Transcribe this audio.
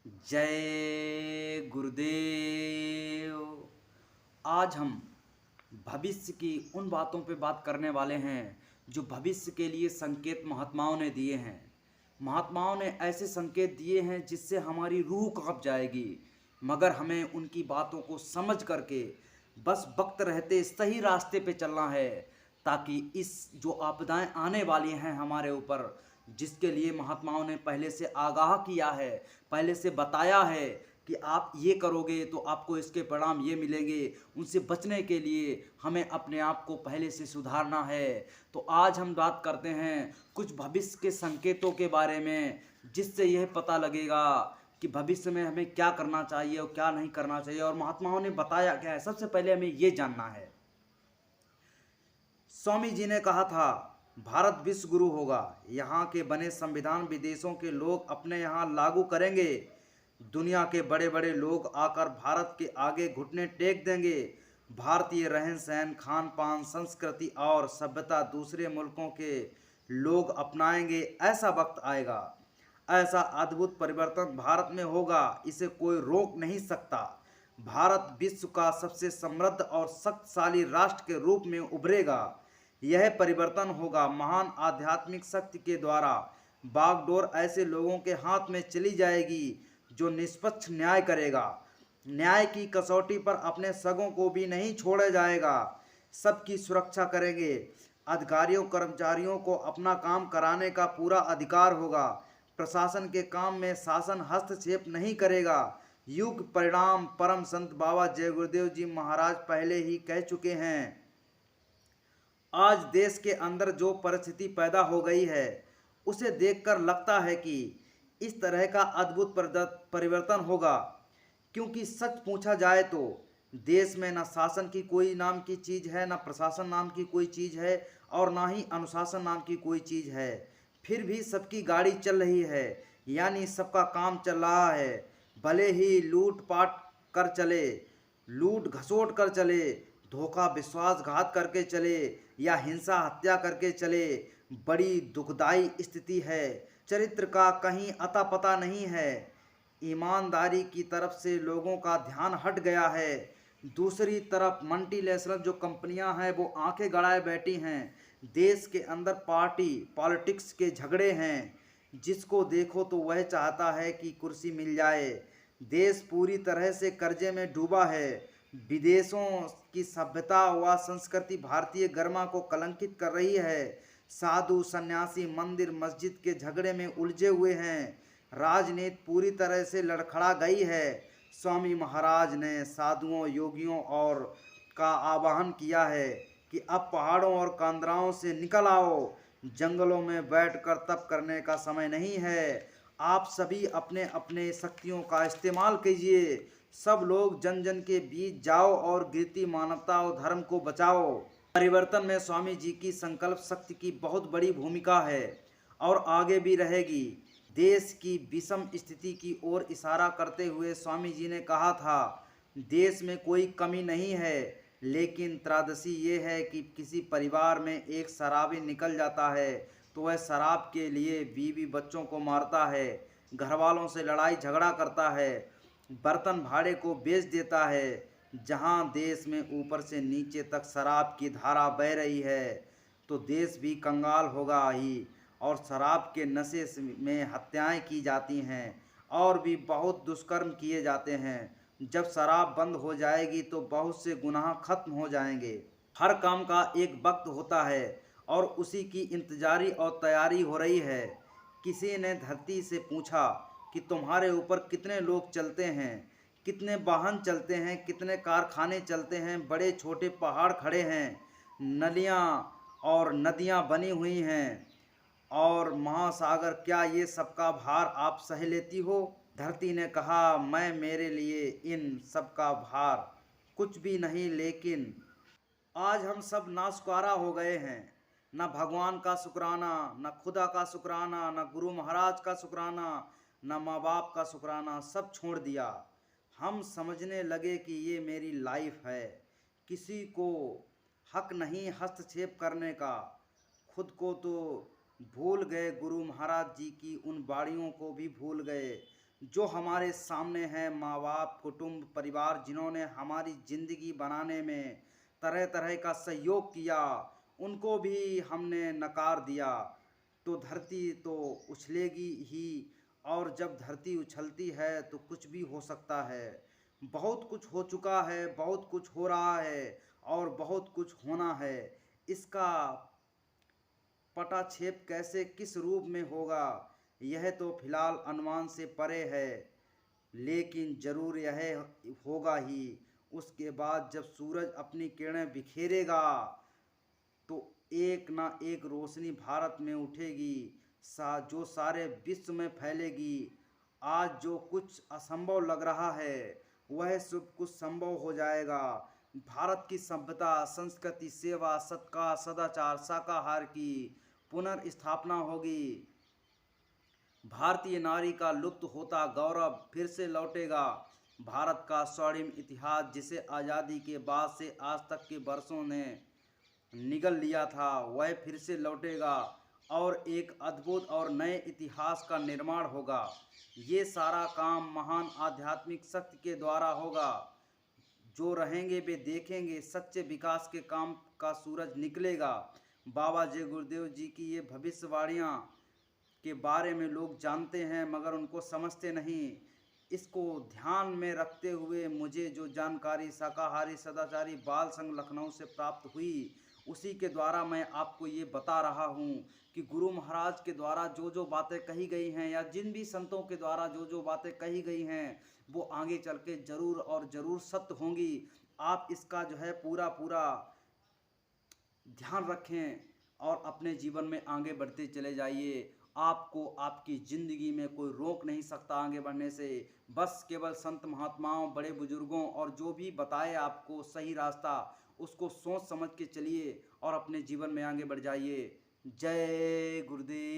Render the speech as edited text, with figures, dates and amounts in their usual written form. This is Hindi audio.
जय गुरुदेव। आज हम भविष्य की उन बातों पे बात करने वाले हैं जो भविष्य के लिए संकेत महात्माओं ने दिए हैं। महात्माओं ने ऐसे संकेत दिए हैं जिससे हमारी रूह कांप जाएगी, मगर हमें उनकी बातों को समझ करके बस वक्त रहते सही रास्ते पे चलना है, ताकि इस जो आपदाएं आने वाली हैं हमारे ऊपर, जिसके लिए महात्माओं ने पहले से आगाह किया है, पहले से बताया है कि आप ये करोगे तो आपको इसके परिणाम ये मिलेंगे, उनसे बचने के लिए हमें अपने आप को पहले से सुधारना है। तो आज हम बात करते हैं कुछ भविष्य के संकेतों के बारे में, जिससे यह पता लगेगा कि भविष्य में हमें क्या करना चाहिए और क्या नहीं करना चाहिए, और महात्माओं ने बताया क्या है। सबसे पहले हमें ये जानना है, स्वामी जी ने कहा था भारत विश्व गुरु होगा। यहाँ के बने संविधान विदेशों के लोग अपने यहाँ लागू करेंगे। दुनिया के बड़े बड़े लोग आकर भारत के आगे घुटने टेक देंगे। भारतीय रहन सहन, खान पान, संस्कृति और सभ्यता दूसरे मुल्कों के लोग अपनाएंगे। ऐसा वक्त आएगा, ऐसा अद्भुत परिवर्तन भारत में होगा, इसे कोई रोक नहीं सकता। भारत विश्व का सबसे समृद्ध और शक्तिशाली राष्ट्र के रूप में उभरेगा। यह परिवर्तन होगा महान आध्यात्मिक शक्ति के द्वारा। बागडोर ऐसे लोगों के हाथ में चली जाएगी जो निष्पक्ष न्याय करेगा। न्याय की कसौटी पर अपने सगों को भी नहीं छोड़ा जाएगा। सबकी सुरक्षा करेंगे। अधिकारियों कर्मचारियों को अपना काम कराने का पूरा अधिकार होगा। प्रशासन के काम में शासन हस्तक्षेप नहीं करेगा। युग परिणाम परम संत बाबा जय गुरुदेव जी महाराज पहले ही कह चुके हैं। आज देश के अंदर जो परिस्थिति पैदा हो गई है, उसे देखकर लगता है कि इस तरह का अद्भुत परिवर्तन होगा। क्योंकि सच पूछा जाए तो देश में न शासन की कोई नाम की चीज़ है, न प्रशासन नाम की कोई चीज़ है, और ना ही अनुशासन नाम की कोई चीज़ है। फिर भी सबकी गाड़ी चल रही है, यानी सबका काम चल रहा है। भले ही लूट पाट कर चले, लूट घसोट कर चले, धोखा विश्वासघात करके चले, या हिंसा हत्या करके चले, बड़ी दुखदाई स्थिति है। चरित्र का कहीं अता पता नहीं है। ईमानदारी की तरफ से लोगों का ध्यान हट गया है। दूसरी तरफ मल्टीनेशनल जो कंपनियां हैं वो आंखें गड़ाए बैठी हैं। देश के अंदर पार्टी पॉलिटिक्स के झगड़े हैं। जिसको देखो तो वह चाहता है कि कुर्सी मिल जाए। देश पूरी तरह से कर्जे में डूबा है। विदेशों की सभ्यता व संस्कृति भारतीय गरिमा को कलंकित कर रही है। साधु सन्यासी मंदिर मस्जिद के झगड़े में उलझे हुए हैं। राजनीति पूरी तरह से लड़खड़ा गई है। स्वामी महाराज ने साधुओं योगियों और का आह्वान किया है कि अब पहाड़ों और कांद्राओं से निकल आओ। जंगलों में बैठकर तप करने का समय नहीं है। आप सभी अपने अपने शक्तियों का इस्तेमाल कीजिए। सब लोग जन जन के बीच जाओ और गिरती मानवता और धर्म को बचाओ। परिवर्तन में स्वामी जी की संकल्प शक्ति की बहुत बड़ी भूमिका है और आगे भी रहेगी। देश की विषम स्थिति की ओर इशारा करते हुए स्वामी जी ने कहा था, देश में कोई कमी नहीं है, लेकिन त्रासदी ये है कि किसी परिवार में एक शराबी निकल जाता है तो वह शराब के लिए बीवी बच्चों को मारता है, घर वालों से लड़ाई झगड़ा करता है, बर्तन भाड़े को बेच देता है। जहां देश में ऊपर से नीचे तक शराब की धारा बह रही है तो देश भी कंगाल होगा ही। और शराब के नशे में हत्याएं की जाती हैं और भी बहुत दुष्कर्म किए जाते हैं। जब शराब बंद हो जाएगी तो बहुत से गुनाह खत्म हो जाएंगे। हर काम का एक वक्त होता है और उसी की इंतजारी और तैयारी हो रही है। किसी ने धरती से पूछा कि तुम्हारे ऊपर कितने लोग चलते हैं, कितने वाहन चलते हैं, कितने कारखाने चलते हैं, बड़े छोटे पहाड़ खड़े हैं, नलियाँ और नदियाँ बनी हुई हैं और महासागर, क्या ये सबका भार आप सह लेती हो? धरती ने कहा, मैं मेरे लिए इन सब का भार कुछ भी नहीं, लेकिन आज हम सब नासुकारा हो गए हैं। न भगवान का शुक्राना, न खुदा का शुक्राना, न गुरु महाराज का शुक्राना, न माँ बाप का शुक्राना, सब छोड़ दिया। हम समझने लगे कि ये मेरी लाइफ है, किसी को हक नहीं हस्तक्षेप करने का। खुद को तो भूल गए, गुरु महाराज जी की उन बाणियों को भी भूल गए। जो हमारे सामने हैं, माँ बाप, कुटुंब, परिवार, जिन्होंने हमारी ज़िंदगी बनाने में तरह तरह का सहयोग किया, उनको भी हमने नकार दिया, तो धरती तो उछलेगी ही। और जब धरती उछलती है तो कुछ भी हो सकता है। बहुत कुछ हो चुका है, बहुत कुछ हो रहा है और बहुत कुछ होना है। इसका पटाक्षेप कैसे, किस रूप में होगा, यह तो फिलहाल अनुमान से परे है, लेकिन ज़रूर यह होगा ही। उसके बाद जब सूरज अपनी किरणें बिखेरेगा तो एक ना एक रोशनी भारत में उठेगी, जो सारे विश्व में फैलेगी। आज जो कुछ असंभव लग रहा है वह सब कुछ संभव हो जाएगा। भारत की सभ्यता, संस्कृति, सेवा, सत्कार, सदाचार, शाकाहार की पुनर्स्थापना होगी। भारतीय नारी का लुप्त होता गौरव फिर से लौटेगा। भारत का स्वर्णिम इतिहास, जिसे आज़ादी के बाद से आज तक के वर्षों ने निगल लिया था, वह फिर से लौटेगा और एक अद्भुत और नए इतिहास का निर्माण होगा। ये सारा काम महान आध्यात्मिक शक्ति के द्वारा होगा। जो रहेंगे वे देखेंगे, सच्चे विकास के काम का सूरज निकलेगा। बाबा जय गुरुदेव जी की ये भविष्यवाणियाँ के बारे में लोग जानते हैं मगर उनको समझते नहीं। इसको ध्यान में रखते हुए मुझे जो जानकारी शाकाहारी सदाचारी बाल संघ लखनऊ से प्राप्त हुई, उसी के द्वारा मैं आपको ये बता रहा हूँ कि गुरु महाराज के द्वारा जो जो बातें कही गई हैं या जिन भी संतों के द्वारा जो जो बातें कही गई हैं वो आगे चल के ज़रूर और ज़रूर सत्य होंगी। आप इसका जो है पूरा पूरा ध्यान रखें और अपने जीवन में आगे बढ़ते चले जाइए। आपको आपकी ज़िंदगी में कोई रोक नहीं सकता आगे बढ़ने से। बस केवल संत महात्माओं, बड़े बुजुर्गों और जो भी बताए आपको सही रास्ता, उसको सोच समझ के चलिए और अपने जीवन में आगे बढ़ जाइए। जय गुरुदेव।